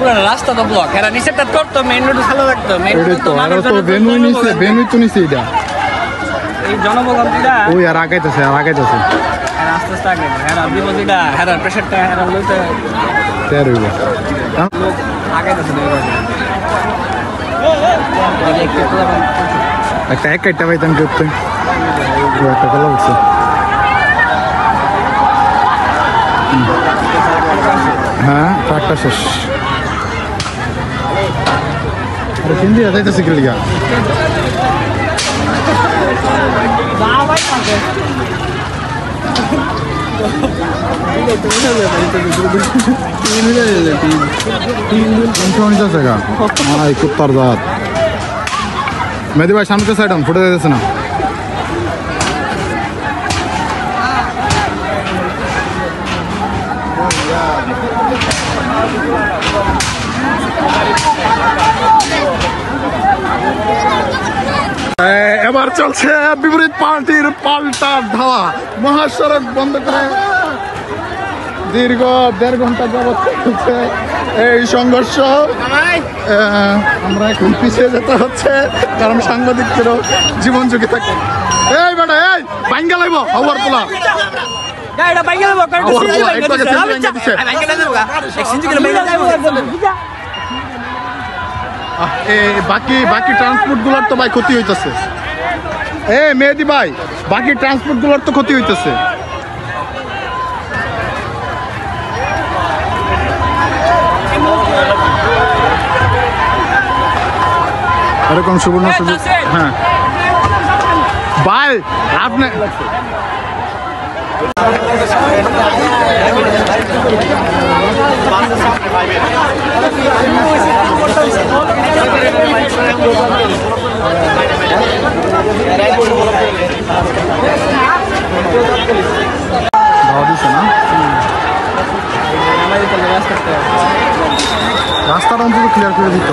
পুরো রাস্তা তো ব্লক এরা নিচেটা করতো মেইন রোড ভালো লাগতো মেইন রোড তো মানুষ তো ভেনু তো নিছে এটা এই জনবগন্তিটা ওই আর আগাইতেছে আস্তে আস্তে আগে এরা বিপদিটা এরা প্রেসারটা এরা লইতে তের হইবে লোক আগাইতেছে একটা এক কাইটা পাইতাম করতে একটা ভালো হচ্ছে হ্যাঁ ট্রাকটা শেষ হিন্দি যাইতেছে কি লিগা কুত্তার দাঁত মেহেদি ভাই সামনে সাইড ফুটে যাইতেছে না এবার চলছে বিপরীত পার্টির পাল্টা ধাওয়া মহাসড়ক বন্ধ করে দীর্ঘ 1.5 ঘন্টা যাবত চলছে এই সংঘর্ষ আমরা এখন পিছিয়ে যেতে হচ্ছে কারণ সাংবাদিকদেরও জীবন ঝুঁকি থাকে এই বেটা এই ভাঙ্গা লাইব হওয়ার পোলা বাকি ট্রান্সপোর্ট গুলোর তো ভাই ক্ষতি হইতেছে মেহেদি ভাই বাকি ট্রান্সপোর্ট গুলোর তো ক্ষতি হইতেছে এরকম সুবর্ণ সুযোগ হ্যাঁ ভাই আপনি রাস্তাটা অন্তত ক্লিয়ার করে দিত